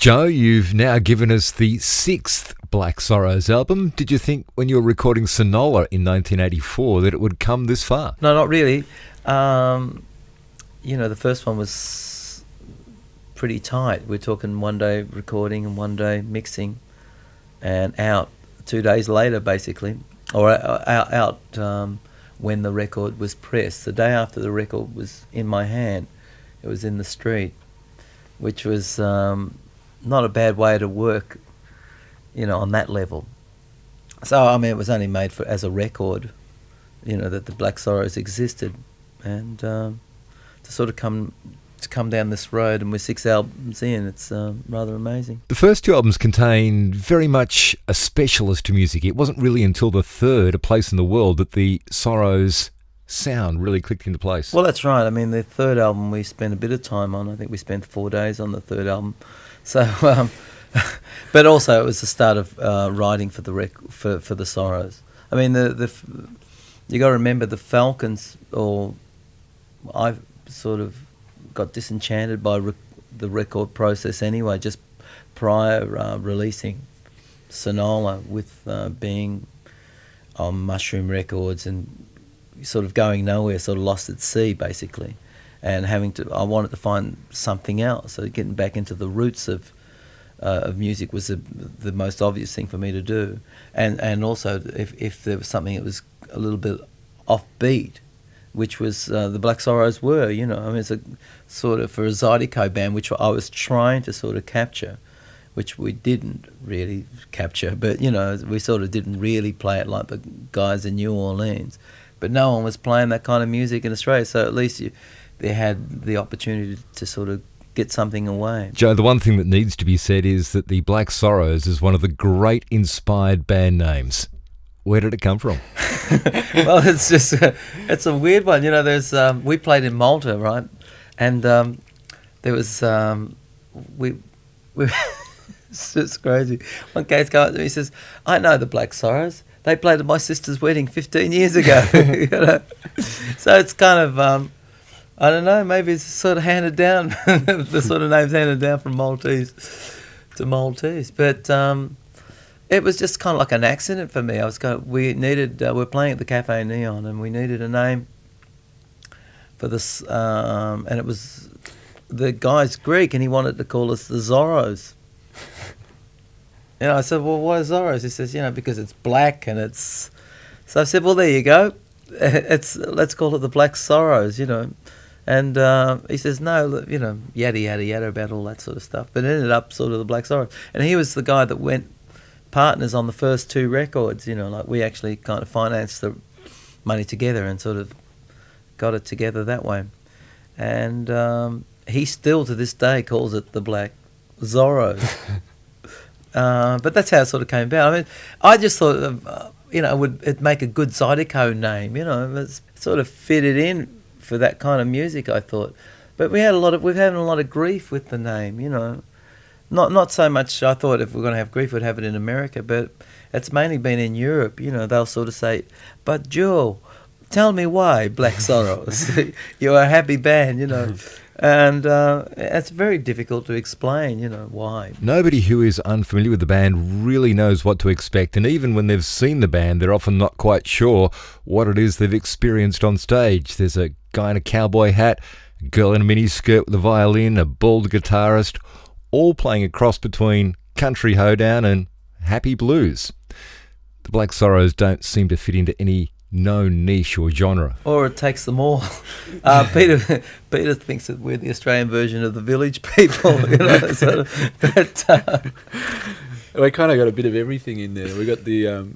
Joe, you've now given us the sixth Black Sorrows album. Did you think when you were recording Sonola in 1984 that it would come this far? No, not really. The first one was pretty tight. We're talking one day recording and one day mixing, and out 2 days later, basically, or out when the record was pressed. The day after the record was in my hand, it was in the street, which was not a bad way to work, on that level. So, it was only made as a record, that the Black Sorrows existed, and to sort of come down this road, and we're 6 albums in, it's rather amazing. The first 2 albums contain very much a specialist music. It wasn't really until the third, A Place in the World, that the Sorrows sound really clicked into place. Well, that's right. The third album we spent a bit of time on. I think we spent 4 days on the third album. So, but also it was the start of writing for the for the Sorrows. You got to remember the Falcons, or I sort of got disenchanted by the record process anyway, just prior releasing Sonola with being on Mushroom Records and sort of going nowhere, sort of lost at sea basically, and I wanted to find something else. So getting back into the roots of music was the most obvious thing for me to do, and also if there was something that was a little bit offbeat, which was the Black Sorrows were, it's a sort of for a Zydeco band, which I was trying to sort of capture, which we didn't really capture, but we sort of didn't really play it like the guys in New Orleans, but no one was playing that kind of music in Australia, so at least they had the opportunity to sort of get something away. Joe, the one thing that needs to be said is that the Black Sorrows is one of the great inspired band names. Where did it come from? Well, it's a weird one. There's we played in Malta, right? And there was we it's crazy. One guy's going up to me, he says, "I know the Black Sorrows. They played at my sister's wedding 15 years ago." So it's kind of I don't know, maybe it's sort of handed down, the sort of names handed down from Maltese to Maltese. But it was just kind of like an accident for me. We're playing at the Cafe Neon, and we needed a name for this, and it was, the guy's Greek, and he wanted to call us the Zorros. I said, well, why Zorros? He says, because it's black and it's... So I said, well, there you go. Let's call it the Black Sorrows, And he says, no, yada, yada, yada about all that sort of stuff. But it ended up sort of the Black Sorrows. And he was the guy that went partners on the first 2 records, like we actually kind of financed the money together and sort of got it together that way. And he still to this day calls it the Black Zorros. But that's how it sort of came about. I just thought of, it'd make a good Zydeco name, it sort of fitted in for that kind of music, I thought. But we've had a lot of grief with the name, Not so much, I thought if we're going to have grief, we'd have it in America, but it's mainly been in Europe, they'll sort of say, but Joe, tell me why Black Sorrows? You're a happy band, And it's very difficult to explain, why. Nobody who is unfamiliar with the band really knows what to expect, and even when they've seen the band, they're often not quite sure what it is they've experienced on stage. There's a guy in a cowboy hat, a girl in a miniskirt with a violin, a bald guitarist, all playing a cross between country hoedown and happy blues. The Black Sorrows don't seem to fit into any known niche or genre. Or it takes them all. Peter thinks that we're the Australian version of the Village People, but We kind of got a bit of everything in there. We got the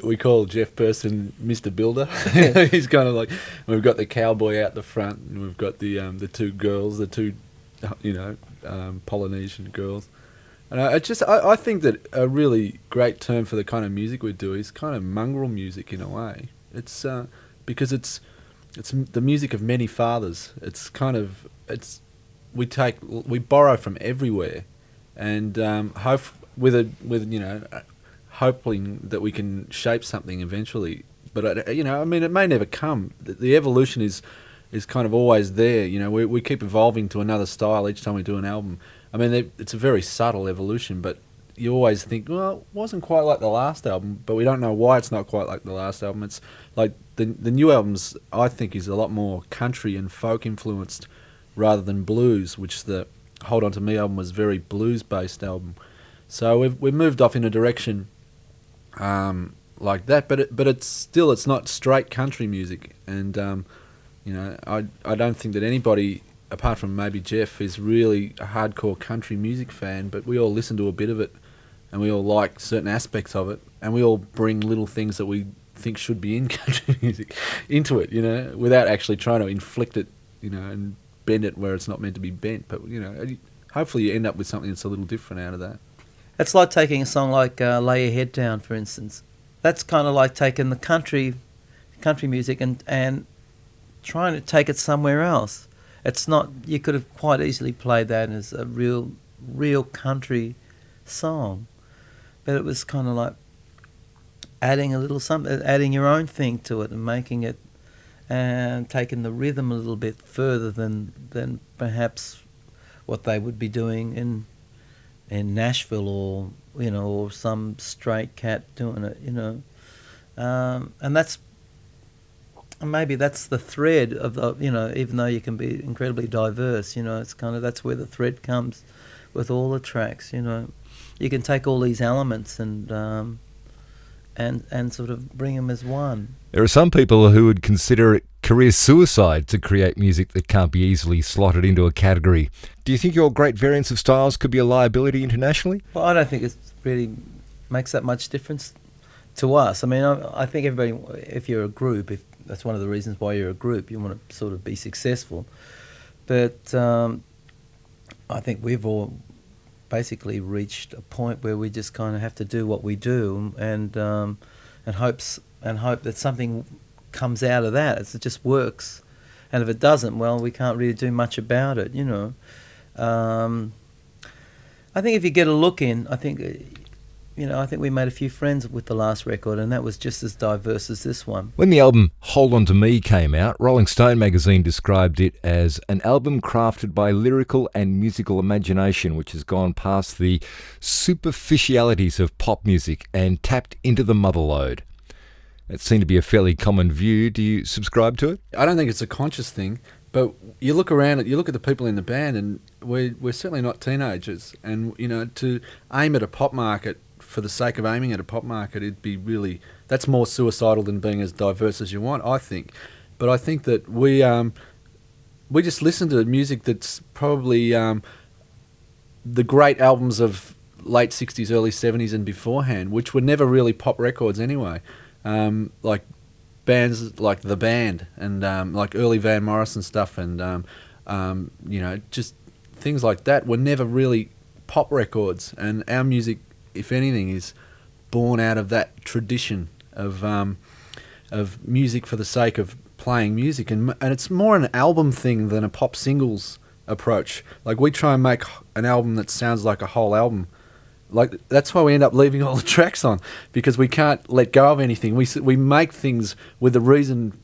we call Jeff Person Mr. Builder. He's kind of like, we've got the cowboy out the front, and we've got the two girls, the two, Polynesian girls. And I think that a really great term for the kind of music we do is kind of mongrel music in a way. It's because it's the music of many fathers. We borrow from everywhere, and hoping that we can shape something eventually. But it may never come. The evolution is kind of always there. We keep evolving to another style each time we do an album. I mean, it's a very subtle evolution, but you always think, well, it wasn't quite like the last album, but we don't know why it's not quite like the last album. It's like the new albums, I think, is a lot more country and folk influenced rather than blues, which the Hold On To Me album was a very blues-based album. So we've moved off in a direction like that, but it's not straight country music, and I don't think that anybody, apart from maybe Jeff, is really a hardcore country music fan, but we all listen to a bit of it, and we all like certain aspects of it, and we all bring little things that we think should be in country music into it, without actually trying to inflict it, and bend it where it's not meant to be bent. But hopefully you end up with something that's a little different out of that. It's like taking a song like Lay Your Head Down, for instance. That's kind of like taking the country music and trying to take it somewhere else. It's not. You could have quite easily played that as a real country song, but it was kind of like adding a little something, adding your own thing to it and making it, and taking the rhythm a little bit further than perhaps what they would be doing in Nashville or some straight cat doing it, and that's. Maybe that's the thread of the, even though you can be incredibly diverse, it's kind of, that's where the thread comes with all the tracks. You can take all these elements and sort of bring them as one. There are some people who would consider it career suicide to create music that can't be easily slotted into a category. Do you think your great variance of styles could be a liability internationally? Well, I don't think it really makes that much difference to us. I mean, I think everybody, if you're a group, that's one of the reasons why you're a group. You want to sort of be successful. But I think we've all basically reached a point where we just kind of have to do what we do and hope that something comes out of that. It just works. And if it doesn't, well, we can't really do much about it, I think if you get a look in, I think we made a few friends with the last record, and that was just as diverse as this one. When the album Hold On To Me came out, Rolling Stone magazine described it as an album crafted by lyrical and musical imagination, which has gone past the superficialities of pop music and tapped into the motherlode. That seemed to be a fairly common view. Do you subscribe to it? I don't think it's a conscious thing, but you look around, you look at the people in the band, and we're certainly not teenagers. And, to aim at a pop market for the sake of aiming at a pop market, it'd be really, that's more suicidal than being as diverse as you want, I think. But I think that we just listen to music that's probably the great albums of late 60s, early 70s and beforehand, which were never really pop records anyway. Like bands like The Band and like early Van Morrison stuff and, just things like that were never really pop records. And our music, if anything, is born out of that tradition of music for the sake of playing music, and it's more an album thing than a pop singles approach. Like, we try and make an album that sounds like a whole album. Like, that's why we end up leaving all the tracks on, because we can't let go of anything. We make things with the reason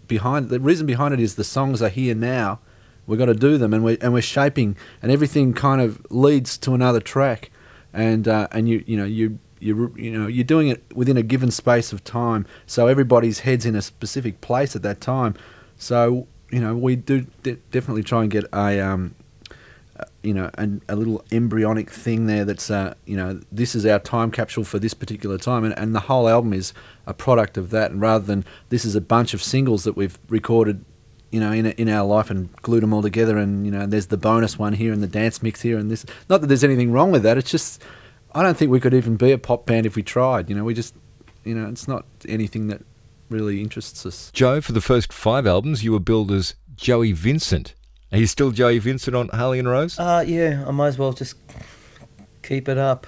behind. The reason behind it is the songs are here now. We've got to do them, and we're shaping, and everything kind of leads to another track. And you're doing it within a given space of time, so everybody's head's in a specific place at that time. So we do definitely try and get a little embryonic thing there that's this is our time capsule for this particular time, and the whole album is a product of that. And rather than this is a bunch of singles that we've recorded in our life and glued them all together, and there's the bonus one here and the dance mix here, and this. Not that there's anything wrong with that. It's just I don't think we could even be a pop band if we tried. We just, it's not anything that really interests us. Joe, for the first 5 albums, you were billed as Joey Vincent. Are you still Joey Vincent on Harley and Rose? Yeah, I might as well just keep it up.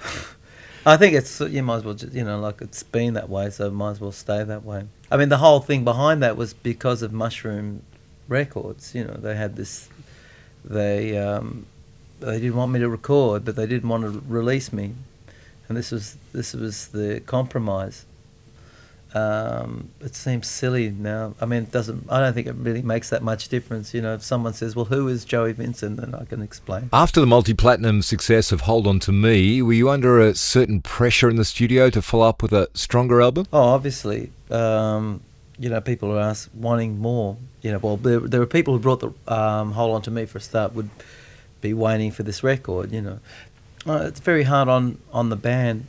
I think you might as well just, like it's been that way, so it might as well stay that way. I mean, the whole thing behind that was because of Mushroom Records. They had this, they didn't want me to record, but they didn't want to release me, and this was the compromise. It seems silly now. I mean, I don't think it really makes that much difference. If someone says, well, who is Joey Vincent, then I can explain. After the multi-platinum success of Hold On To Me, were you under a certain pressure in the studio to follow up with a stronger album? Oh, obviously. People are wanting more. Well, there are people who brought the Hold On To Me for a start would be waiting for this record, It's very hard on the band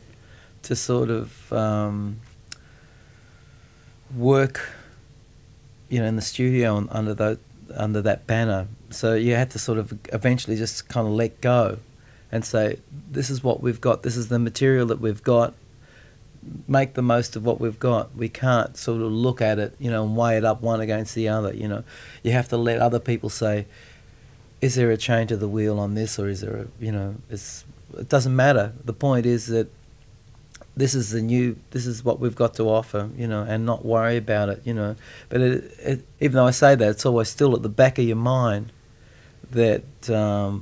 to sort of work, in the studio under that banner. So you had to sort of eventually just kind of let go and say, this is what we've got, this is the material that we've got, make the most of what we've got. We can't sort of look at it, and weigh it up one against the other, You have to let other people say, is there a change of the wheel on this, or is there it doesn't matter. The point is that this is what we've got to offer, and not worry about it, But even though I say that, it's always still at the back of your mind that there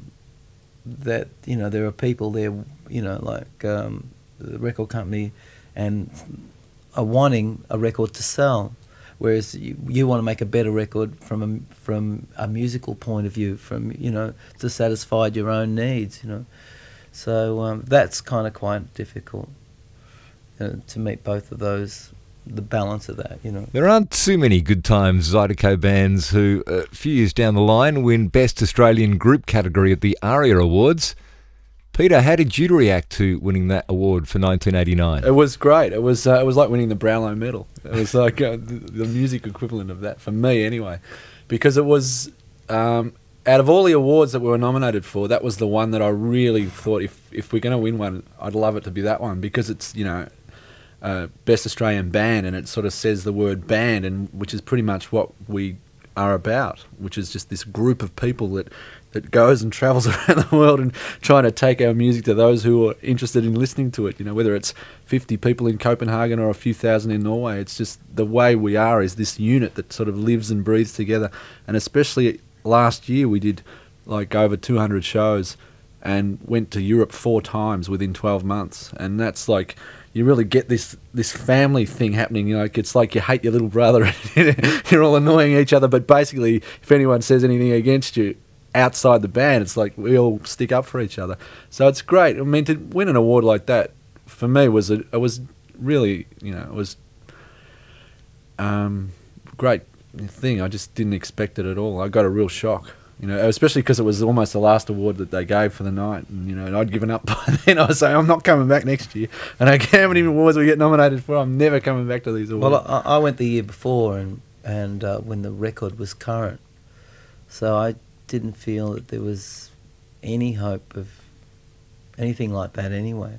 are people there, like the record company, and are wanting a record to sell, whereas you want to make a better record from a musical point of view, to satisfy your own needs, So that's kind of quite difficult. To meet both of those, the balance of that, There aren't too many Good Times Zydeco bands who, a few years down the line, win Best Australian Group category at the ARIA Awards. Peter, how did you react to winning that award for 1989? It was great. It was like winning the Brownlow Medal. It was like the music equivalent of that, for me anyway, because it was, out of all the awards that we were nominated for, that was the one that I really thought, if we're going to win one, I'd love it to be that one, because it's, Best Australian Band, and it sort of says the word band, and which is pretty much what we are about, which is just this group of people that goes and travels around the world and trying to take our music to those who are interested in listening to it. Whether it's 50 people in Copenhagen or a few thousand in Norway, it's just the way we are is this unit that sort of lives and breathes together. And especially last year, we did like over 200 shows and went to Europe 4 times within 12 months, and that's like, you really get this family thing happening. It's like you hate your little brother. You're all annoying each other, but basically, if anyone says anything against you outside the band, it's like we all stick up for each other. So it's great. I mean, to win an award like that for me was really, it was great thing. I just didn't expect it at all. I got a real shock. Especially because it was almost the last award that they gave for the night, and I'd given up by then. I was saying, I'm not coming back next year. And I don't care how many awards we get nominated for, I'm never coming back to these awards. Well, I went the year before, and when the record was current, so I didn't feel that there was any hope of anything like that anyway.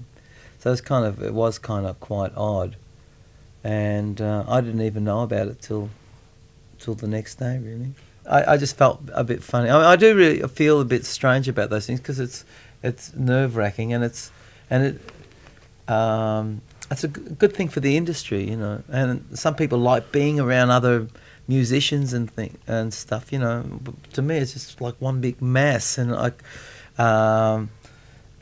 So it was kind of quite odd, and I didn't even know about it till the next day, really. I just felt a bit funny. I mean, I do really feel a bit strange about those things, because it's nerve-wracking, and it's a good thing for the industry, And some people like being around other musicians and stuff, But to me, it's just like one big mess. And and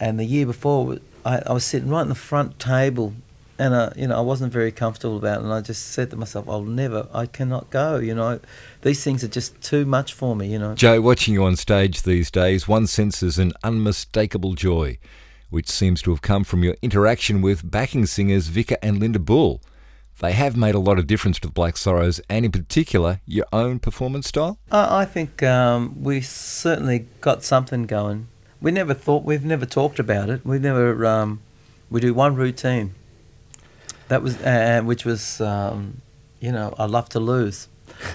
the year before, I was sitting right in the front table. And I wasn't very comfortable about it, and I just said to myself, I cannot go, These things are just too much for me, Joe, watching you on stage these days, one senses an unmistakable joy, which seems to have come from your interaction with backing singers Vicka and Linda Bull. They have made a lot of difference to the Black Sorrows, and in particular, your own performance style? I think we certainly got something going. We've never talked about it. We do one routine. That was, which was, I love to lose.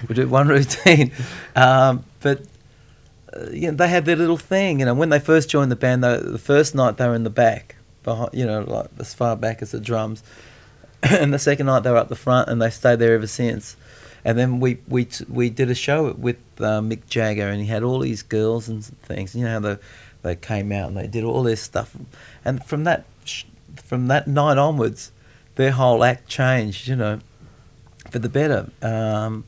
We do one routine, but they had their little thing. When they first joined the band, the first night they were in the back, behind, like as far back as the drums. And the second night they were up the front, and they stayed there ever since. And then we did a show with Mick Jagger, and he had all these girls and things. You know how they came out and they did all this stuff, and from that night onwards, their whole act changed, for the better, and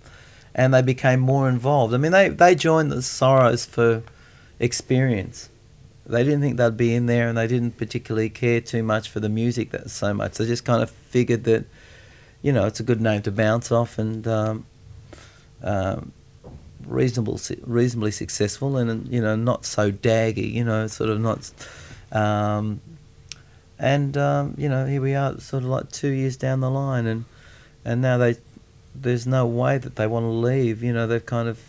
they became more involved. I mean, they joined the Sorrows for experience. They didn't think they'd be in there, and they didn't particularly care too much for the music so much. They just kind of figured that, it's a good name to bounce off, and reasonably successful, and not so daggy, sort of not. Here we are, sort of like 2 years down the line, and now there's no way that they want to leave. They've kind of.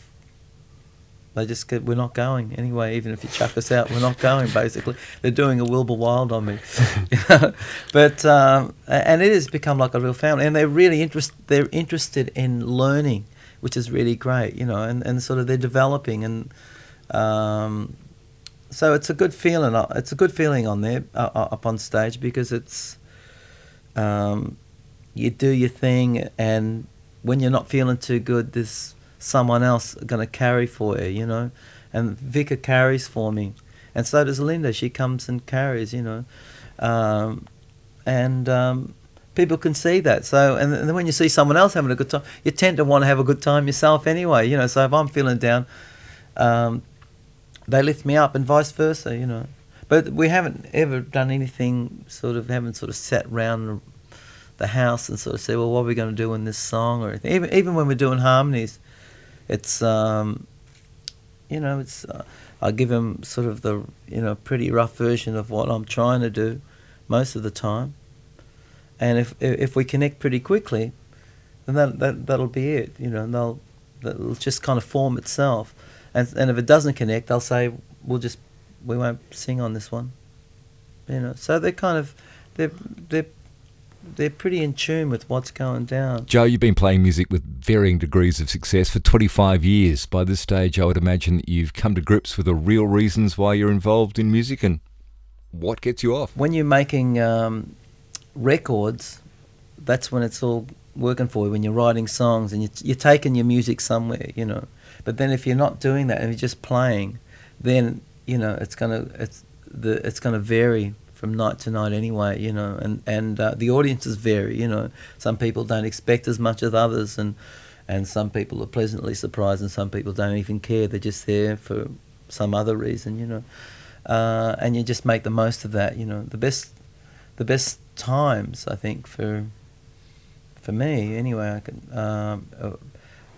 They just get, we're not going anyway. Even if you chuck us out, we're not going. Basically, they're doing a Wilbur Wilde on me, But and it has become like a real family, and they're really interested in learning, which is really great, and sort of they're developing, and so it's a good feeling. It's a good feeling on there up on stage, because it's you do your thing, and when you're not feeling too good, there's someone else going to carry for you, and Vika carries for me, and so does Linda. She comes and carries, and people can see that. So, and then when you see someone else having a good time, you tend to want to have a good time yourself anyway, So if I'm feeling down, they lift me up, and vice versa, But we haven't ever done anything haven't sat round the house and sort of say, well, what are we going to do in this song or anything. Even when we're doing harmonies, it's it's I give them sort of the pretty rough version of what I'm trying to do most of the time, and if we connect pretty quickly, then that'll be it, and that'll just kind of form itself, and if it doesn't connect, they'll say we won't sing on this one, So they're kind of they're pretty in tune with what's going down. Joe, you've been playing music with varying degrees of success for 25 years. By this stage, I would imagine that you've come to grips with the real reasons why you're involved in music and what gets you off. When you're making records, that's when it's all working for you, when you're writing songs and you're taking your music somewhere, But then if you're not doing that and you're just playing, then, it's gonna vary from night to night anyway, and the audiences vary, Some people don't expect as much as others, and some people are pleasantly surprised, and some people don't even care. They're just there for some other reason, and you just make the most of that, The best times, I think, for me anyway,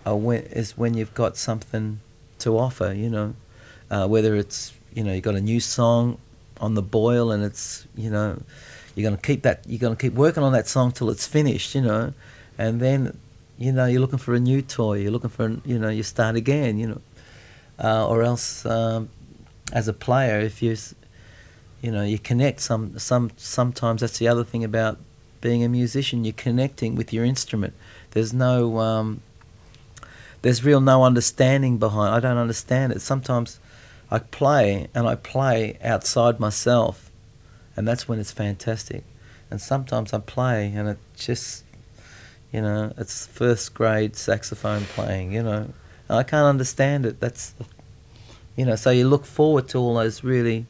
is when you've got something to offer, whether it's you've got a new song on the boil, and it's you're going to keep working on that song till it's finished, and then you're looking for a new toy, you're looking for you start again, or else as a player, if you connect sometimes. That's the other thing about being a musician, you're connecting with your instrument. There's no there's real no understanding behind. I don't understand it. Sometimes I play outside myself, and that's when it's fantastic. And sometimes I play and it just, it's first grade saxophone playing, and I can't understand it. That's, so you look forward to all those really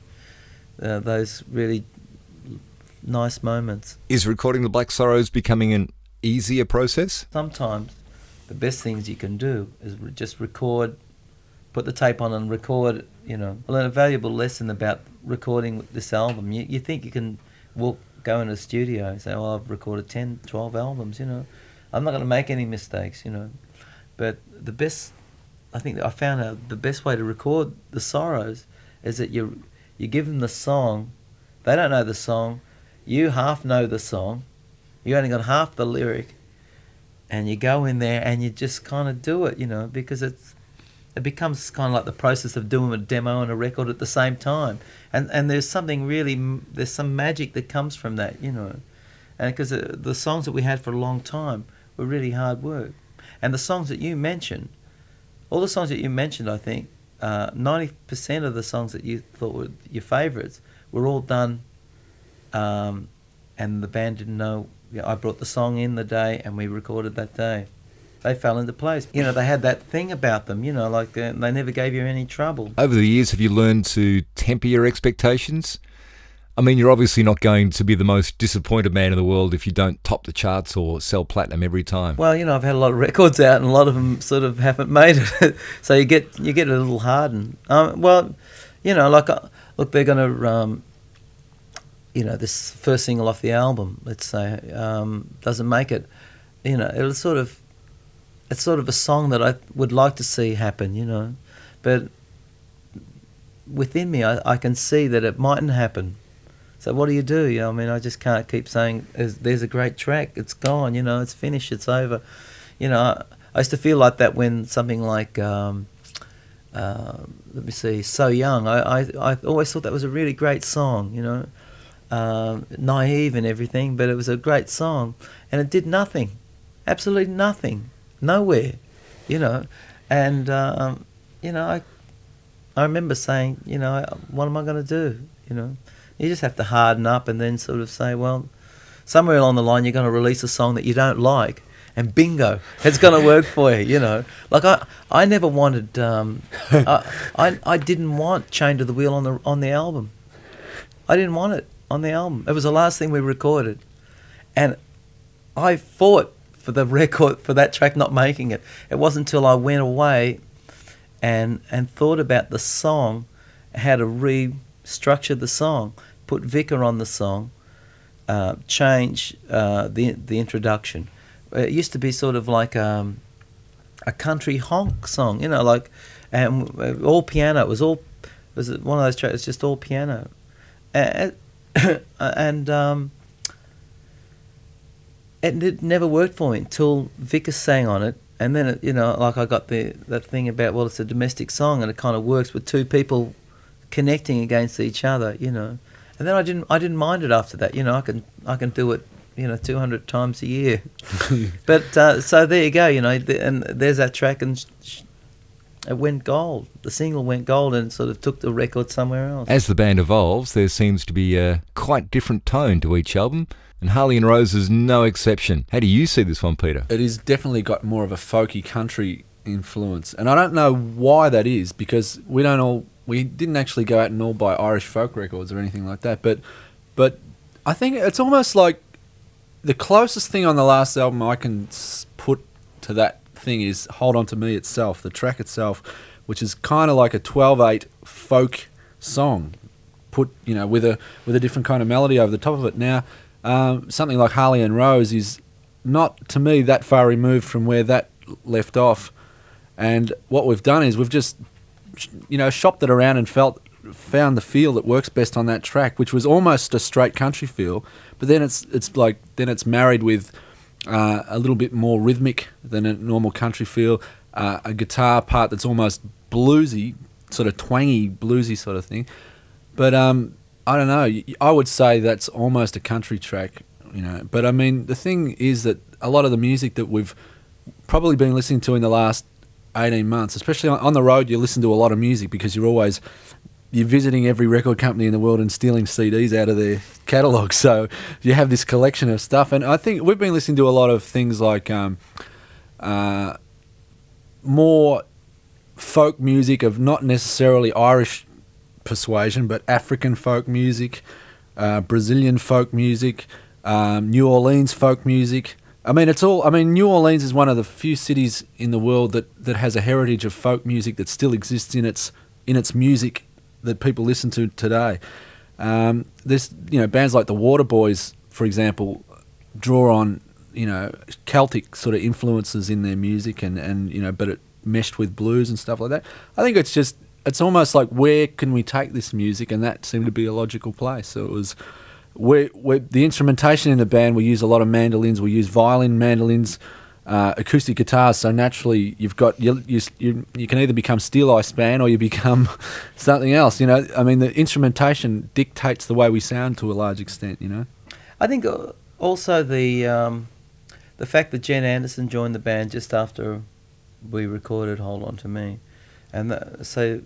nice moments. Is recording the Black Sorrows becoming an easier process? Sometimes the best things you can do is just record, put the tape on and record. I learned a valuable lesson about recording this album. You think you can go in a studio and say, oh, I've recorded 10, 12 albums, I'm not going to make any mistakes, But the best, I think I found out the best way to record the Sorrows is that you give them the song, they don't know the song, you half know the song, you only got half the lyric, and you go in there and you just kind of do it, because it becomes kind of like the process of doing a demo and a record at the same time. And there's something there's some magic that comes from that, And because the songs that we had for a long time were really hard work. And the songs that you mentioned, I think, 90% of the songs that you thought were your favourites were all done and the band didn't know. I brought the song in the day, and we recorded that day. They fell into place. You know, they had that thing about them. You know, like they never gave you any trouble. Over the years, have you learned to temper your expectations? I mean, you're obviously not going to be the most disappointed man in the world if you don't top the charts or sell platinum every time. Well, you know, I've had a lot of records out, and a lot of them sort of haven't made it. So you get a little hardened. Well, you know, like look, they're going to, you know, this first single off the album, let's say, doesn't make it. You know, it's sort of a song that I would like to see happen. You know, but within me, I can see that it mightn't happen. So what do? You know, I mean, I just can't keep saying, there's a great track, it's gone, you know, it's finished, it's over. You know, I used to feel like that when something like, let me see, So Young, I always thought that was a really great song, you know, naive and everything, but it was a great song, and it did nothing, absolutely nothing, nowhere, you know, and, you know, I remember saying, you know, what am I going to do, you know? You just have to harden up and then sort of say, well, somewhere along the line you're going to release a song that you don't like, and bingo, it's going to work for you, you know. Like I never wanted, I didn't want Chained to the Wheel on the album. I didn't want it on the album. It was the last thing we recorded, and I fought for the record for that track not making it. It wasn't until I went away and thought about the song, how to restructure the song, put Vicar on the song, change the introduction. It used to be sort of like a country honk song, you know, like, and all piano. It was one of those tracks. It's just all piano, and it never worked for me until Vicar sang on it, and then you know, like I got that thing about, well, it's a domestic song, and it kind of works with two people connecting against each other, you know. And then I didn't mind it after that, you know. I can do it, you know, 200 times a year. But so there you go, you know, and there's that track, and it went gold. The single went gold, and sort of took the record somewhere else. As the band evolves, there seems to be a quite different tone to each album, and Harley and Rose is no exception. How do you see this one, Peter? It has definitely got more of a folky country influence, and I don't know why that is, because we didn't actually go out and all buy Irish folk records or anything like that, but I think it's almost like the closest thing on the last album I can put to that thing is Hold On To Me itself, the track itself, which is kind of like a 12/8 folk song, put, you know, with a different kind of melody over the top of it. Now, something like Harley and Rose is not, to me, that far removed from where that left off, and what we've done is we've just, you know, shopped it around and found the feel that works best on that track, which was almost a straight country feel, but then it's married with a little bit more rhythmic than a normal country feel, a guitar part that's almost bluesy, sort of twangy bluesy sort of thing. But I don't know, I would say that's almost a country track, you know. But I mean, the thing is that a lot of the music that we've probably been listening to in the last 18 months, especially on the road, you listen to a lot of music because you're visiting every record company in the world and stealing CDs out of their catalogue. So you have this collection of stuff. And I think we've been listening to a lot of things like more folk music of not necessarily Irish persuasion, but African folk music, Brazilian folk music, New Orleans folk music. I mean, New Orleans is one of the few cities in the world that has a heritage of folk music that still exists in its music that people listen to today. There's, you know, bands like the Waterboys, for example, draw on, you know, Celtic sort of influences in their music, and you know, but it meshed with blues and stuff like that. I think it's almost like, where can we take this music, and that seemed to be a logical place. So it was. The instrumentation in the band, we use a lot of mandolins. We use violin, mandolins, acoustic guitars. So naturally, you can either become Steel Eye Span or you become something else. You know, I mean, the instrumentation dictates the way we sound to a large extent. You know, I think also the fact that Jen Anderson joined the band just after we recorded Hold On To Me, and so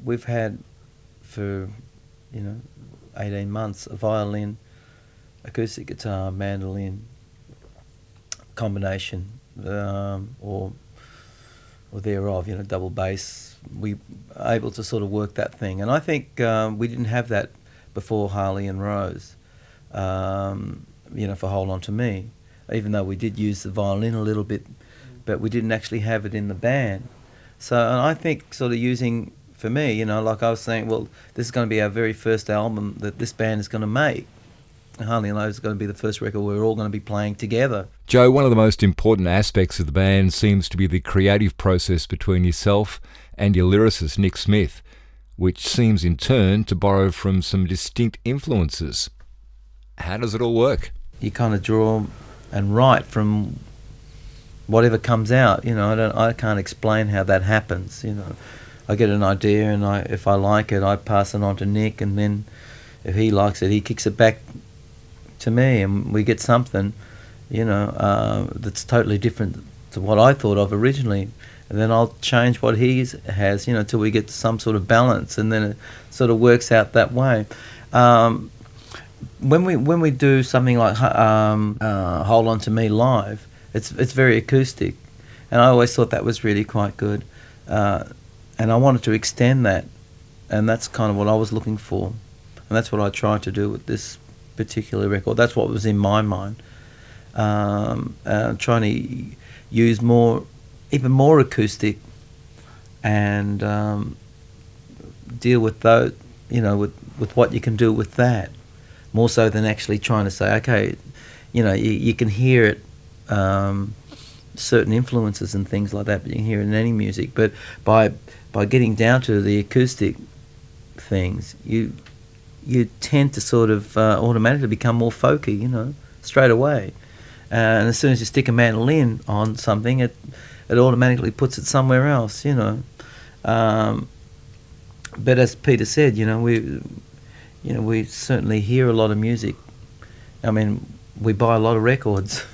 we've had for, you know, 18 months, a violin, acoustic guitar, mandolin combination, or thereof, double bass. We were able to sort of work that thing, and I think we didn't have that before Harley and Rose. For Hold On to Me, even though we did use the violin a little bit, but we didn't actually have it in the band. So, and I think sort of using, for me, like I was saying, well, this is going to be our very first album that this band is going to make. Harley and Rose is going to be the first record we're all going to be playing together. Joe, one of the most important aspects of the band seems to be the creative process between yourself and your lyricist, Nick Smith, which seems in turn to borrow from some distinct influences. How does it all work? You kind of draw and write from whatever comes out. I can't explain how that happens. I get an idea, and if I like it, I pass it on to Nick, and then if he likes it, he kicks it back to me, and we get something, that's totally different to what I thought of originally. And then I'll change what he has, till we get to some sort of balance, and then it sort of works out that way. When we do something like Hold On to Me live, it's very acoustic, and I always thought that was really quite good, and I wanted to extend that, and that's kind of what I was looking for, and that's what I tried to do with this particular record. That's what was in my mind, trying to use even more acoustic, and deal with those, with what you can do with that, more so than actually trying to say, okay, you can hear it, certain influences and things like that, but you can hear it in any music. But by getting down to the acoustic things, you tend to sort of automatically become more folky, straight away. And as soon as you stick a mandolin on something, it automatically puts it somewhere else, But as Peter said, we certainly hear a lot of music. I mean, we buy a lot of records.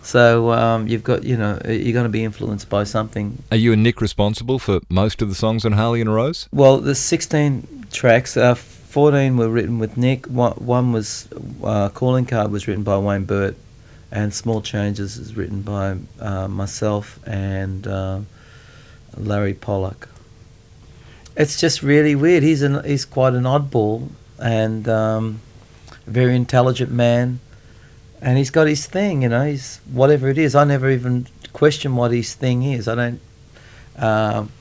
So you've got, you're going to be influenced by something. Are you and Nick responsible for most of the songs on Harley and Rose? Well, there's 16 tracks. 14 were written with Nick. One was Calling Card was written by Wayne Burt, and Small Changes is written by myself and Larry Pollock. It's just really weird. He's quite an oddball, and a very intelligent man, and he's got his thing. He's whatever it is. I never even question what his thing is. I don't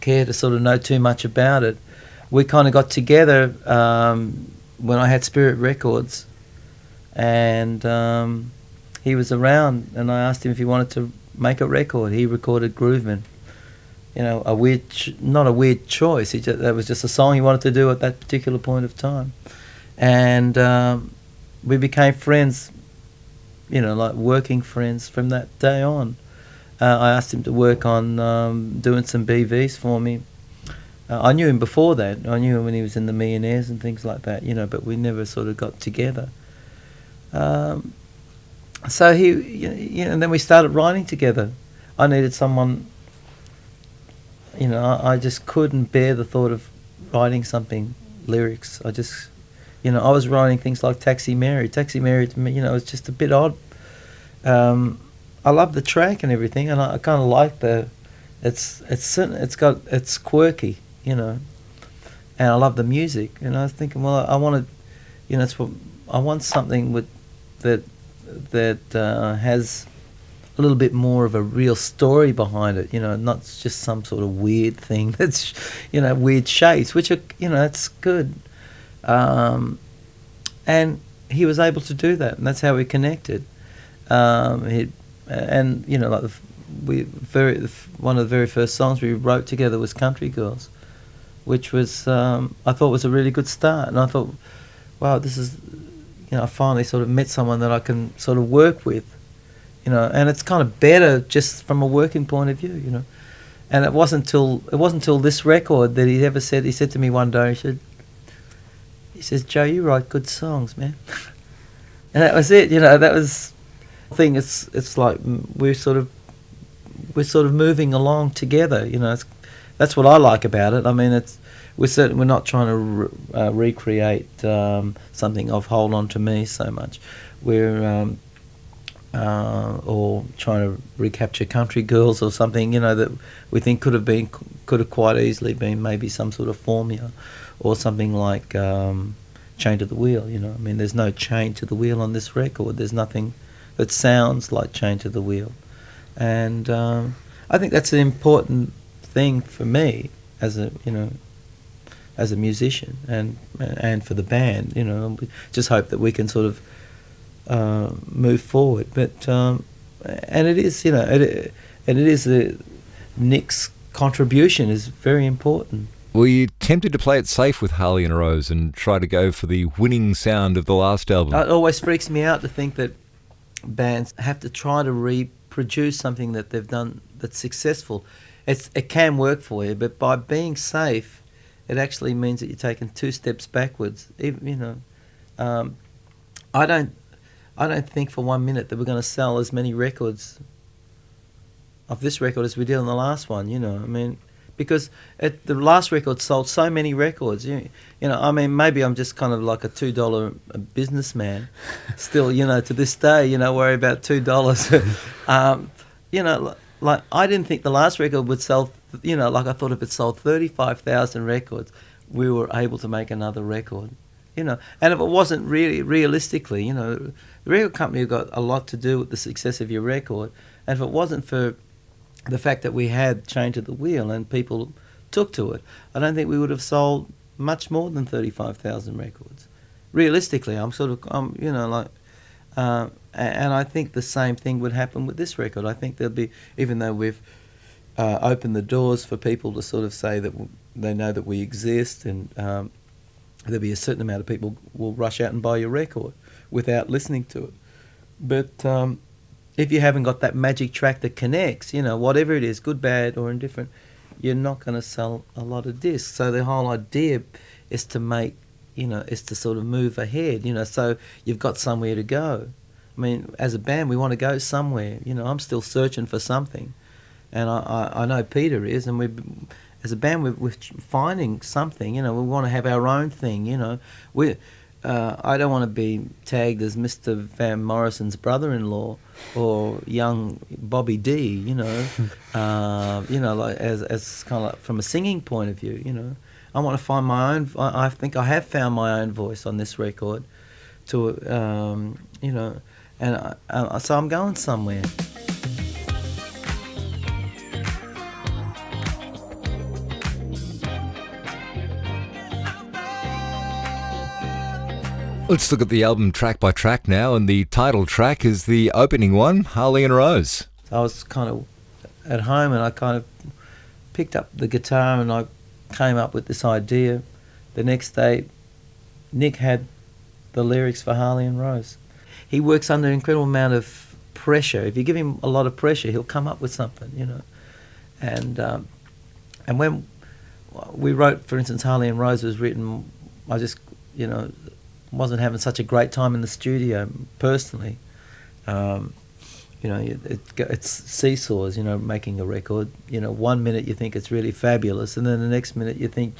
care to sort of know too much about it. We kind of got together when I had Spirit Records, and he was around, and I asked him if he wanted to make a record. He recorded Grooveman. A weird, not a weird choice. That was just a song he wanted to do at that particular point of time, and we became friends. Like working friends from that day on. I asked him to work on doing some BVs for me. I knew him before that. I knew him when he was in the Millionaires and things like that, but we never sort of got together. So and then we started writing together. I needed someone, I just couldn't bear the thought of writing something, lyrics. I just, I was writing things like Taxi Mary. Taxi Mary to me, was just a bit odd. I love the track and everything, and I kind of like it's quirky, and I love the music. And I was thinking, well, I wanted, I want something that has a little bit more of a real story behind it, not just some sort of weird thing that's, weird shapes, which are, it's good. And he was able to do that, and that's how we connected. One of the very first songs we wrote together was Country Girls, which was, I thought was a really good start. And I thought, wow, this is, I finally sort of met someone that I can sort of work with, and it's kind of better just from a working point of view, And it wasn't till this record that he said to me one day, he says, Joe, you write good songs, man. And that was it, that was the thing. It's like we're sort of moving along together, that's what I like about it. I mean, we're not trying to recreate something of Hold On To Me so much. We're or trying to recapture Country Girls or something, you know, that we think could have quite easily been maybe some sort of formula, or something like Chain to the Wheel. You know, I mean, there's no chain to the wheel on this record. There's nothing that sounds like Chain to the Wheel, and I think that's an important thing for me as a musician, and for the band. You know, we just hope that we can sort of move forward, but and it is, you know, and it is Nick's contribution is very important. Were you tempted to play it safe with Harley and Rose and try to go for the winning sound of the last album? It always freaks me out to think that bands have to try to reproduce something that they've done that's successful. It can work for you, but by being safe, it actually means that you're taking 2 steps backwards. Even, you know, I don't think for 1 minute that we're going to sell as many records of this record as we did on the last one. You know, I mean, because the last record sold so many records. You know, I mean, maybe I'm just kind of like a $2 businessman, still. You know, to this day, you know, worry about $2. You know, like I didn't think the last record would sell. You know, like I thought if it sold 35,000 records, we were able to make another record. You know, and if it wasn't really realistically, you know, the record company got a lot to do with the success of your record, and if it wasn't for the fact that we had Chain to the Wheel and people took to it, I don't think we would have sold much more than 35,000 records. Realistically, I'm you know, like, and I think the same thing would happen with this record. I think there'll be, even though we've opened the doors for people to sort of say that they know that we exist, and there'll be a certain amount of people will rush out and buy your record without listening to it. But if you haven't got that magic track that connects, you know, whatever it is, good, bad, or indifferent, you're not going to sell a lot of discs. So the whole idea is to make, you know, is to sort of move ahead, you know, so you've got somewhere to go. I mean, as a band, we want to go somewhere. You know, I'm still searching for something, and I know Peter is, and as a band, we're finding something. You know, we want to have our own thing. You know, I don't want to be tagged as Mr. Van Morrison's brother-in-law or young Bobby D. You know, you know, like as kind of like from a singing point of view. You know, I want to find my own. I think I have found my own voice on this record. You know, and so I'm going somewhere. Let's look at the album track by track now, and the title track is the opening one, Harley and Rose. I was kind of at home and I kind of picked up the guitar and I came up with this idea. The next day, Nick had the lyrics for Harley and Rose. He works under an incredible amount of pressure. If you give him a lot of pressure, he'll come up with something, you know. And when we wrote, for instance, Harley and Rose was written, I just, you know, wasn't having such a great time in the studio personally. You know, it's seesaws, you know, making a record. You know, 1 minute you think it's really fabulous, and then the next minute you think,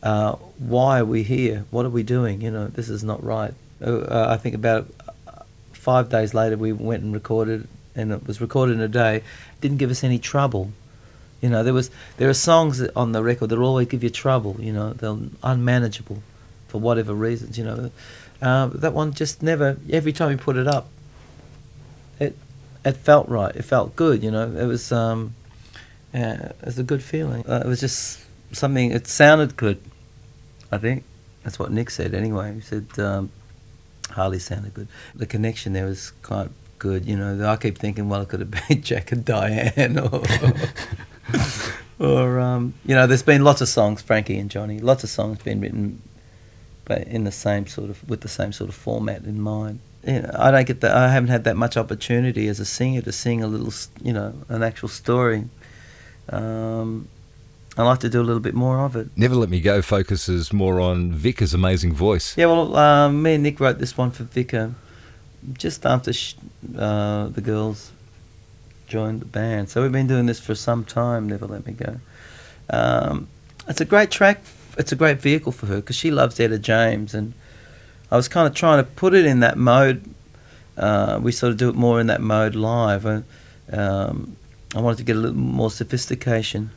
why are we here? What are we doing? You know, this is not right. I think about 5 days later we went and recorded, and it was recorded in a day. It didn't give us any trouble. You know, there are songs on the record that always give you trouble. You know, they're unmanageable for whatever reasons. You know, that one just never. Every time we put it up, it felt right. It felt good. You know, it was a good feeling. It was just something. It sounded good. I think that's what Nick said. Anyway, he said Harley sounded good. The connection there was quite good. You know, I keep thinking, well, it could have been Jack and Diane, or you know, there's been lots of songs, Frankie and Johnny. Lots of songs been written, but in the same sort of, with the same sort of format in mind. You know, I don't get that. I haven't had that much opportunity as a singer to sing a little, you know, an actual story. I like to do a little bit more of it. Never Let Me Go focuses more on Vic's amazing voice. Yeah, well, me and Nick wrote this one for Vicar just after the girls joined the band. So we've been doing this for some time, Never Let Me Go. It's a great track vehicle for her because she loves Etta James, and I was kind of trying to put it in that mode. We sort of do it more in that mode live. I wanted to get a little more sophistication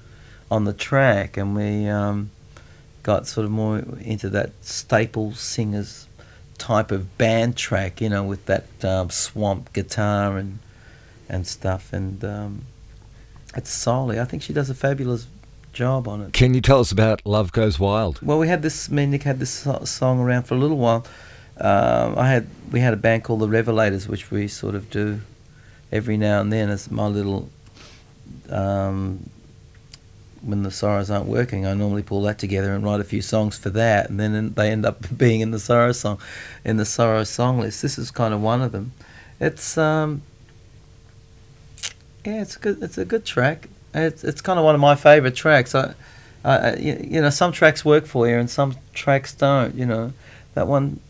on the track, and we got sort of more into that staple singers type of band track, you know, with that swamp guitar and stuff. And it's soul-y. I think she does a fabulous job on it. Can you tell us about Love Goes Wild? Well, me and Nick had this song around for a little while. We had a band called the Revelators, which we sort of do every now and then as my little. When the Sorrows aren't working, I normally pull that together and write a few songs for that, and then they end up being in the Sorrow song list. This is kind of one of them. It's it's good. It's a good track. It's kind of one of my favourite tracks. You know, some tracks work for you and some tracks don't. You know, that one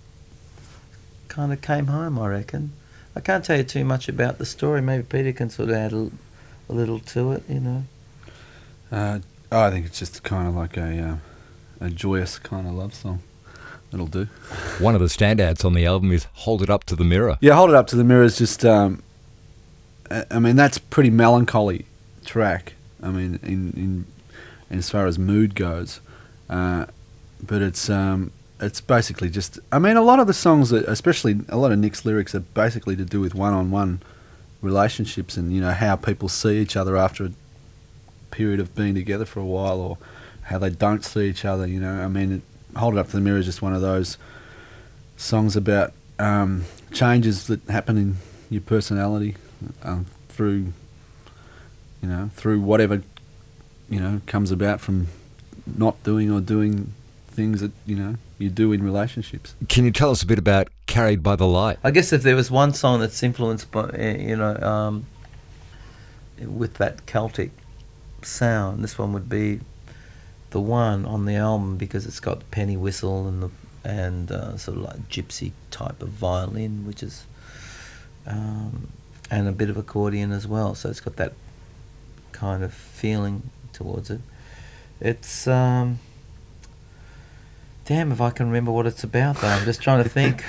kind of came home, I reckon. I can't tell you too much about the story. Maybe Peter can sort of add a little to it. You know. I think it's just kind of like a joyous kind of love song. It'll do. One of the standouts on the album is Hold It Up to the Mirror. Yeah, Hold It Up to the Mirror is just, I mean, that's a pretty melancholy track. I mean, in as far as mood goes. But it's basically just, I mean, a lot of the songs, especially a lot of Nick's lyrics are basically to do with one-on-one relationships and, you know, how people see each other after a period of being together for a while, or how they don't see each other, you know. I mean, Hold It Up to the Mirror is just one of those songs about changes that happen in your personality through whatever, you know, comes about from not doing or doing things that, you know, you do in relationships. Can you tell us a bit about Carried by the Light? I guess if there was one song that's influenced by, you know, with that Celtic sound, this one would be the one on the album, because it's got the penny whistle and sort of like gypsy type of violin, which is and a bit of accordion as well. So it's got that kind of feeling towards it. It's damn if I can remember what it's about though. I'm just trying to think.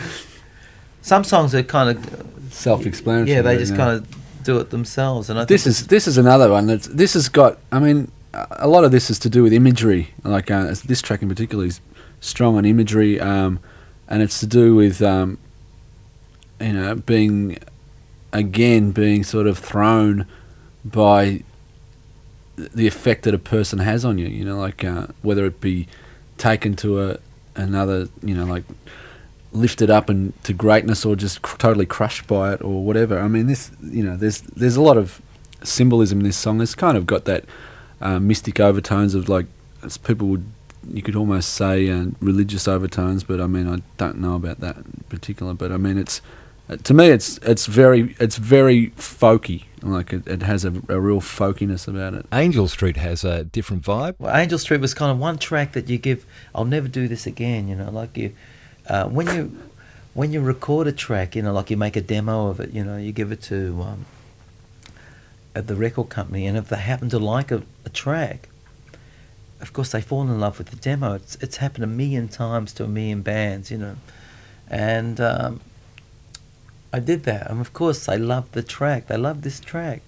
Some songs are kind of self-explanatory. Yeah, they just kind of do it themselves. And I think this is another one this has got. I mean, a lot of this is to do with imagery. Like this track in particular is strong on imagery, and it's to do with you know, being sort of thrown by the effect that a person has on you. You know, like whether it be taken to another, you know, like lifted up and to greatness, or just totally crushed by it, or whatever. I mean, this, you know, there's a lot of symbolism in this song. It's kind of got that mystic overtones of, like, as you could almost say religious overtones, but I mean, I don't know about that in particular. But I mean, it's to me, it's very folky. Like it has a real folkiness about it. Angel Street has a different vibe. Well, Angel Street was kind of one track that you give. I'll never do this again. You know, like you. When you record a track, you know, like you make a demo of it, you know, you give it to at the record company, and if they happen to like a track, of course they fall in love with the demo. It's happened a million times to a million bands, you know, and I did that, and of course they loved the track. They loved this track,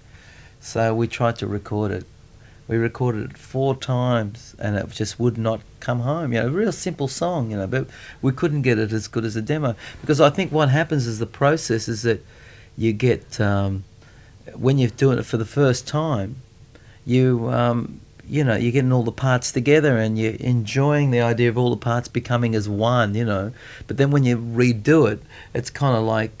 so we tried to record it. We recorded it 4 times, and it just would not come home. You know, a real simple song, you know, but we couldn't get it as good as a demo. Because I think what happens is the process is that you get, when you're doing it for the first time, you know, you're getting all the parts together and you're enjoying the idea of all the parts becoming as one, you know. But then when you redo it, it's kind of like,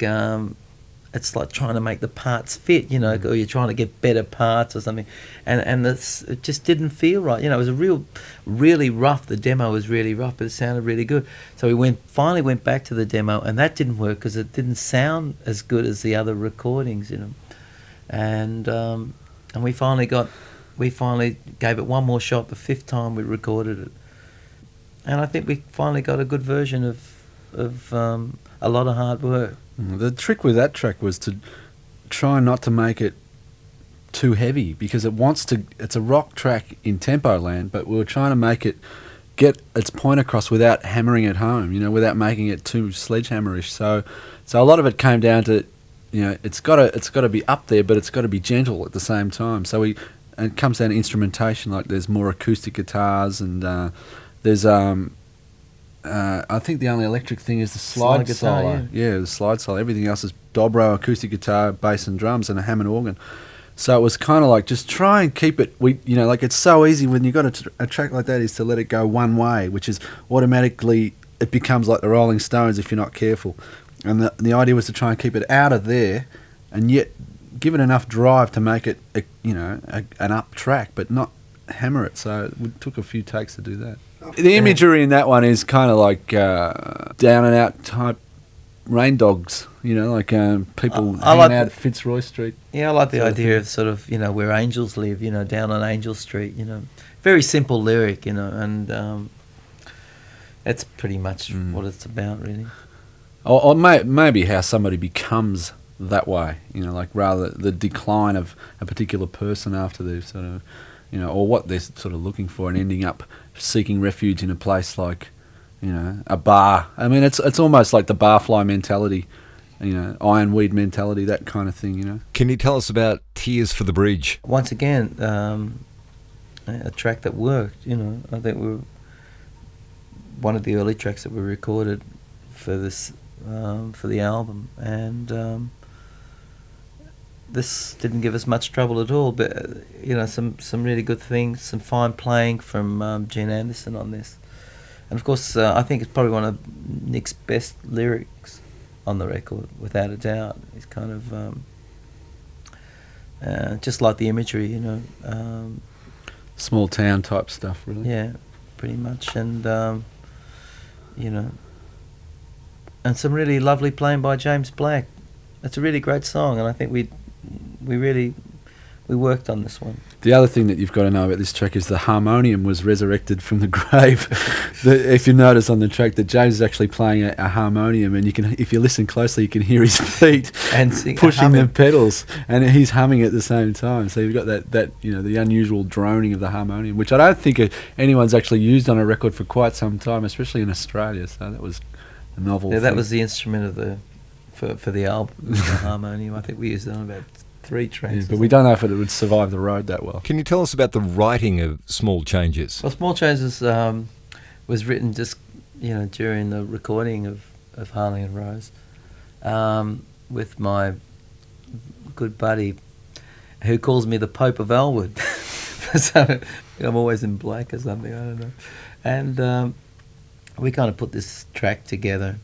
it's like trying to make the parts fit, you know, or you're trying to get better parts or something, and it just didn't feel right. You know, it was really rough. The demo was really rough, but it sounded really good. So we finally went back to the demo, and that didn't work because it didn't sound as good as the other recordings, you know. And we finally gave it one more shot. The 5th time we recorded it, and I think we finally got a good version of a lot of hard work. The trick with that track was to try not to make it too heavy, because it's a rock track in Tempo Land, but we were trying to make it get its point across without hammering it home, without making it too sledgehammerish. So a lot of it came down to, it's got to be up there, but it's got to be gentle at the same time. So and it comes down to instrumentation. Like there's more acoustic guitars, and there's I think the only electric thing is the slide guitar, solo. Yeah, the slide solo. Everything else is dobro, acoustic guitar, bass and drums, and a Hammond organ. So it was kind of like, just try and keep it. Like it's so easy when you got a track like that, is to let it go one way, which is automatically, it becomes like the Rolling Stones if you're not careful. And the idea was to try and keep it out of there, and yet give it enough drive to make it an up track, but not hammer it. So it took a few takes to do that. The imagery in that one is kind of like down and out type rain dogs, like people hanging out at Fitzroy Street. Yeah, I like the idea of sort of, where angels live, down on Angel Street, very simple lyric, and that's pretty much what it's about, really. Or maybe how somebody becomes that way, like rather the decline of a particular person after they've sort of, or what they're sort of looking for and ending up seeking refuge in a place like, a bar. I mean, it's almost like the barfly mentality, ironweed mentality, that kind of thing, Can you tell us about Tears for the Bridge? Once again, a track that worked, I think we were one of the early tracks that we recorded for this, for the album, and this didn't give us much trouble at all, but some really good things, some fine playing from Gene Anderson on this, and of course I think it's probably one of Nick's best lyrics on the record, without a doubt. It's kind of just like the imagery, small town type stuff, really. Yeah, pretty much, and and some really lovely playing by James Black. It's a really great song, and I think we worked on this one. The other thing that you've got to know about this track is the harmonium was resurrected from the grave. If you notice on the track that James is actually playing a harmonium, and if you listen closely, you can hear his feet and pushing the pedals, and he's humming at the same time. So you've got that the unusual droning of the harmonium, which I don't think anyone's actually used on a record for quite some time, especially in Australia. So that was a novel. Yeah, thing. That was the instrument of for the album, the harmonium. I think we used it on about 3 tracks. Yeah, but we don't know if it would survive the road that well. Can you tell us about the writing of Small Changes? Well, Small Changes was written just during the recording of Harley and Rose, with my good buddy, who calls me the Pope of Elwood. So I'm always in black or something, I don't know. And we kind of put this track together.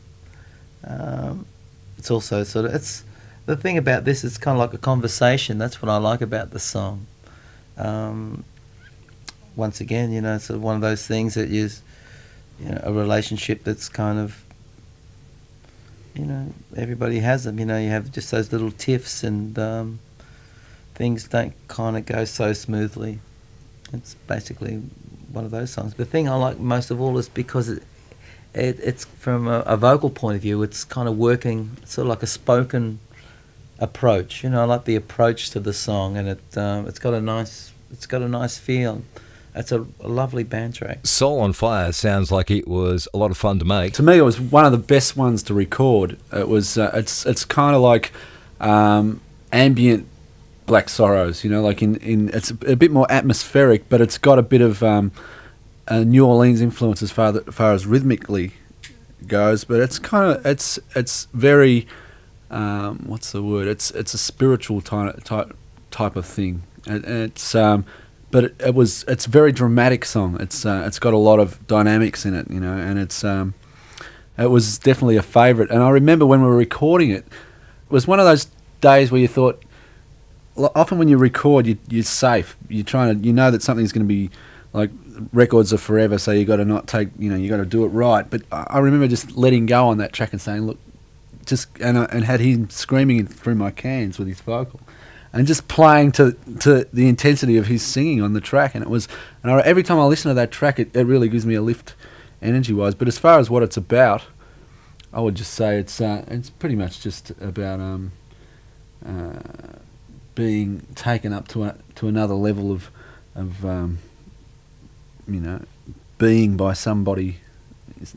It's also it's the thing about this, it's kind of like a conversation. That's what I like about the song. Once again, it's sort of one of those things that is, a relationship that's kind of, everybody has them. You have just those little tiffs, and things don't kind of go so smoothly. It's basically one of those songs. The thing I like most of all is because it's from a vocal point of view, it's kind of working sort of like a spoken approach. I like the approach to the song, and it's got a nice feel. It's a lovely band track. Soul on Fire sounds like it was a lot of fun to make. To me, it was one of the best ones to record. It was it's kind of like ambient Black Sorrows, like in it's a bit more atmospheric, but it's got a bit of a New Orleans influence as far as rhythmically goes. But it's kind of it's very what's the word? It's a spiritual type of thing, and it's but it's a very dramatic song. It's got a lot of dynamics in it, and it was definitely a favourite. And I remember when we were recording it, it was one of those days where you thought, often when you record, you're safe. You're trying to, that something's going to be, like, records are forever, so you got to not take, you got to do it right. But I remember just letting go on that track and saying, look, and had him screaming through my cans with his vocal, and just playing to the intensity of his singing on the track. And every time I listen to that track, it really gives me a lift energy-wise. But as far as what it's about, I would just say it's pretty much just about being taken up to another level of being by somebody,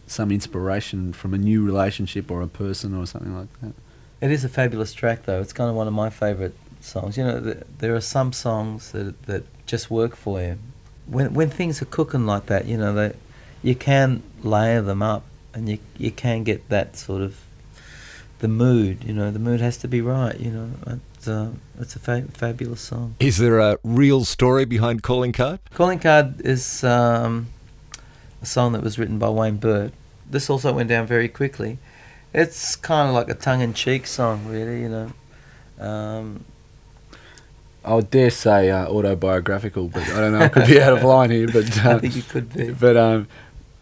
some inspiration from a new relationship or a person or something like that. It is a fabulous track, though. It's kind of one of my favourite songs. You know, there are some songs that just work for you. When things are cooking like that, you know, you can layer them up, and you can get that sort of the mood. You know, the mood has to be right. You know, it's a fabulous song. Is there a real story behind Calling Card? Calling Card is a song that was written by Wayne Burt. This also went down very quickly. It's kind of like a tongue-in-cheek song, really. You know. I would dare say autobiographical, but I don't know. I could be out of line here, but I think it could be. But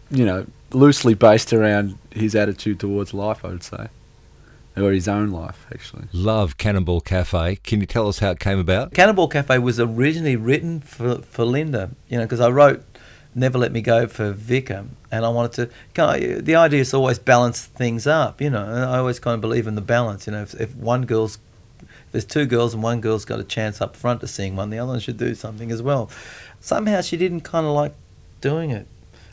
you know, loosely based around his attitude towards life, I would say, or his own life, actually. Love Cannonball Cafe. Can you tell us how it came about? Cannonball Cafe was originally written for Linda, you know, because I wrote Never Let Me Go for Vicar, and I wanted to. The idea is to always balance things up, you know. And I always kind of believe in the balance, you know. If there's two girls and one girl's got a chance up front to sing one, the other one should do something as well. Somehow she didn't kind of like doing it.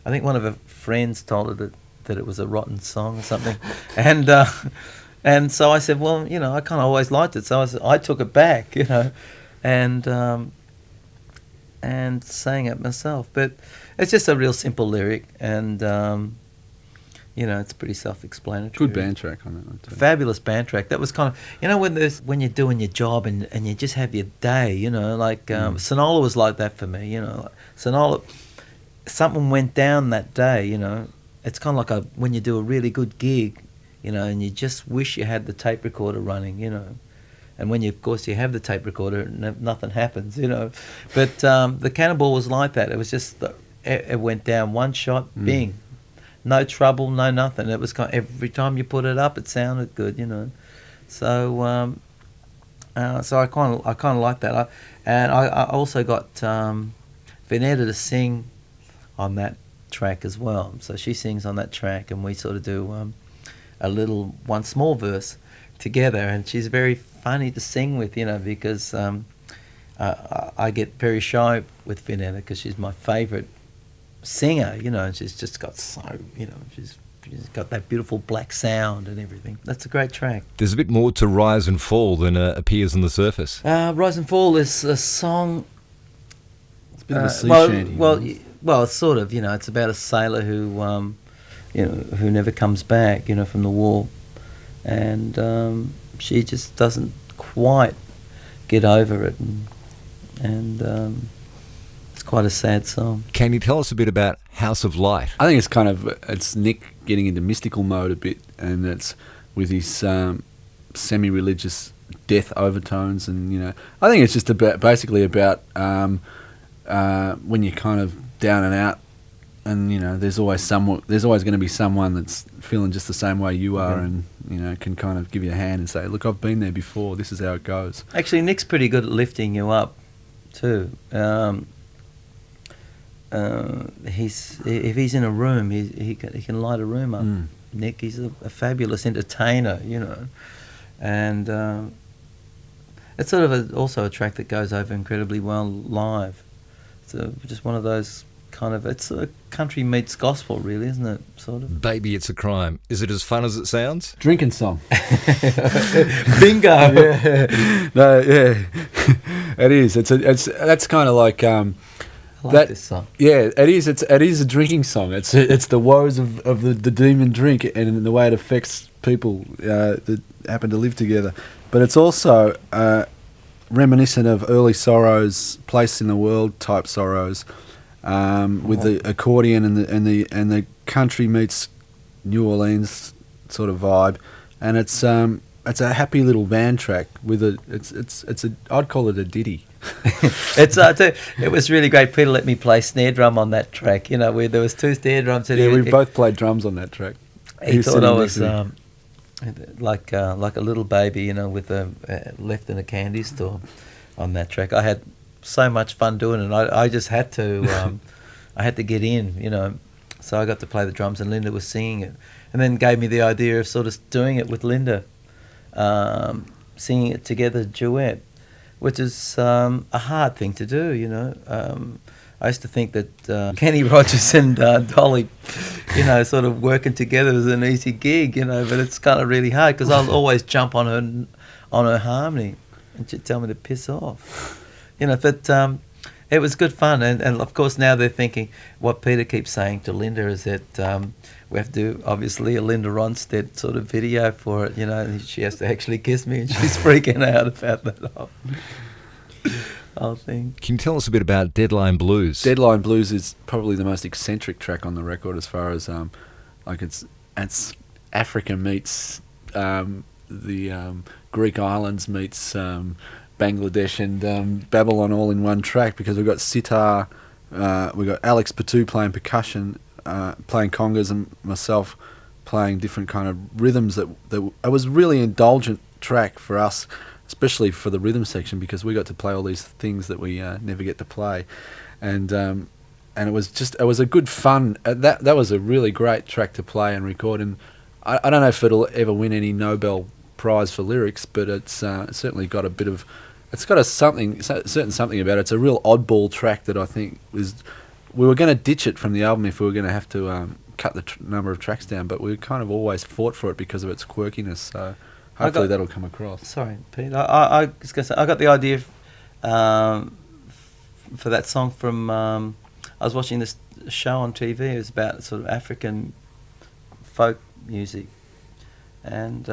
I think one of her friends told her that it was a rotten song or something, and so I said, well, you know, I kind of always liked it, so I took it back, you know, and sang it myself. But it's just a real simple lyric, and you know, it's pretty self-explanatory. Good band track on that one too. Fabulous band track. That was kind of, you know, when you're doing your job and you just have your day, you know, like Sonola was like that for me, you know. Like Sonola, something went down that day, you know. It's kind of like when you do a really good gig, you know, and you just wish you had the tape recorder running, you know. And when of course you have the tape recorder, nothing happens, you know. But the Cannonball was like that. It was just, it went down one shot, bing. No trouble, no nothing. It was every time you put it up, it sounded good, you know. So, so I kind of like that. And I also got Vanetta to sing on that track as well. So she sings on that track, and we sort of do one small verse together. And she's very funny to sing with, you know, because I get very shy with Vanetta because she's my favourite singer, you know, and she's just got you know, she's got that beautiful black sound and everything. That's a great track. There's a bit more to Rise and Fall than appears on the surface. Rise and Fall is a song. It's a bit of a sea shanty. Well, it's sort of, you know, it's about a sailor who, you know, who never comes back, you know, from the war, and she just doesn't quite get over it, and it's quite a sad song. Can you tell us a bit about House of Light? I think it's Nick getting into mystical mode a bit, and it's with his semi-religious death overtones, and you know, I think it's just basically about when you're kind of down and out, and you know, there's always going to be someone that's feeling just the same way you are, and you know, can kind of give you a hand and say, look, I've been there before, this is how it goes. Actually, Nick's pretty good at lifting you up too. If he's in a room, he can light a room up. Nick, he's a fabulous entertainer, you know, and it's sort of also a track that goes over incredibly well live. It's just one of those kind of, it's a country meets gospel, really, isn't it? Sort of. Baby, It's a Crime. Is it as fun as it sounds? Drinking song. Bingo. Yeah. No, yeah. It is. That's kind of like. I like this song. Yeah, it is. It is a drinking song. It's the woes of the demon drink and the way it affects people that happen to live together. But it's also reminiscent of early sorrows, place in the world type sorrows, with the accordion and the country meets New Orleans sort of vibe, and it's a happy little band track with I'd call it a ditty. It was really great. Peter let me play snare drum on that track, you know, where there was two snare drums. Yeah, we both played drums on that track. He thought I was like a little baby, you know, with left in a candy store on that track. I had so much fun doing it. I just had to I had to get in, you know, so I got to play the drums, and Linda was singing it, and then gave me the idea of sort of doing it with Linda, singing it together, duet, which is a hard thing to do, you know. I used to think that Kenny Rogers and Dolly, sort of working together was an easy gig, but it's kind of really hard because I'll always jump on her harmony and she'd tell me to piss off. But it was good fun, and of course now they're thinking what Peter keeps saying to Linda is that we have to do obviously a Linda Ronstadt sort of video for it, and she has to actually kiss me, and she's freaking out about that whole thing. Can you tell us a bit about Deadline Blues? Deadline Blues is probably the most eccentric track on the record as far as it's Africa meets the Greek islands meets Bangladesh and Babylon all in one track, because we've got sitar, we've got Alex Batu playing percussion, playing congas, and myself playing different kind of rhythms. That it was really indulgent track for us, especially for the rhythm section, because we got to play all these things that we never get to play, and it was a good fun. That was a really great track to play and record, and I don't know if it'll ever win any Nobel Prize for lyrics, but it's certainly got a bit of, it's got a certain something about it. It's a real oddball track that I think we were going to ditch it from the album if we were going to have to cut the number of tracks down, but we kind of always fought for it because of its quirkiness, so hopefully that'll come across. Sorry, Pete, I was going to say, I got the idea for that song from, I was watching this show on TV, it was about sort of African folk music, and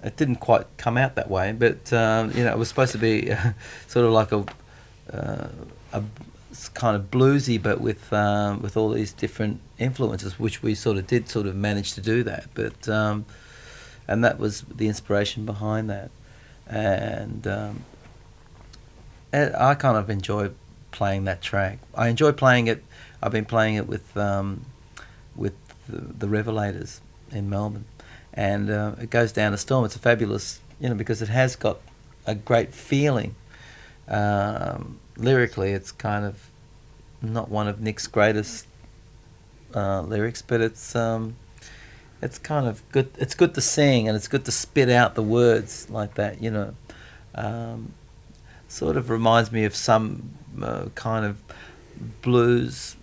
it didn't quite come out that way, but it was supposed to be sort of like a kind of bluesy, but with all these different influences, which we sort of manage to do that. But and that was the inspiration behind that, and I kind of enjoy playing that track. I enjoy playing it. I've been playing it with the Revelators in Melbourne. And it goes down a storm. It's a fabulous, because it has got a great feeling. Lyrically, it's kind of not one of Nick's greatest lyrics, but it's kind of good. It's good to sing, and it's good to spit out the words like that. Sort of reminds me of some kind of blues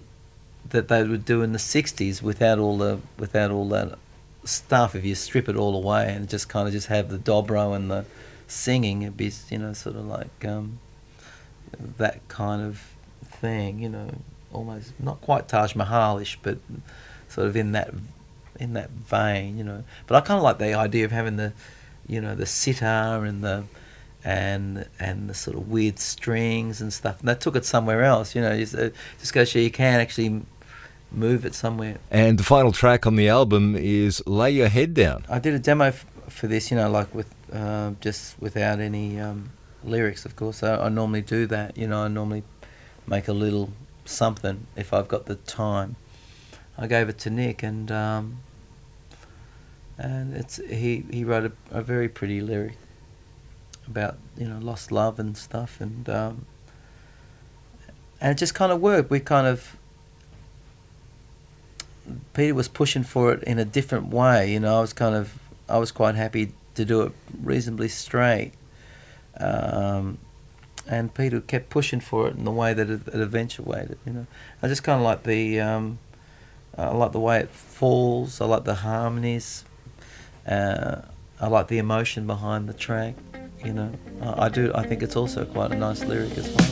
that they would do in the '60s without all that stuff. If you strip it all away and just have the dobro and the singing, it'd be sort of like that kind of thing, almost not quite Taj Mahalish, but sort of in that vein, But I kind of like the idea of having the the sitar and the sort of weird strings and stuff, and that took it somewhere else, just goes so you can actually move it somewhere. And the final track on the album is Lay Your Head Down. I did a demo for this, like with just without any lyrics, of course. I normally do that, I normally make a little something if I've got the time. I gave it to Nick, and he wrote a very pretty lyric about lost love and stuff, and it just kind of worked. Peter was pushing for it in a different way, I was quite happy to do it reasonably straight, and Peter kept pushing for it in the way that it eventuated. I just kind of like I like the way it falls. I like the harmonies. I like the emotion behind the track. I think it's also quite a nice lyric as well.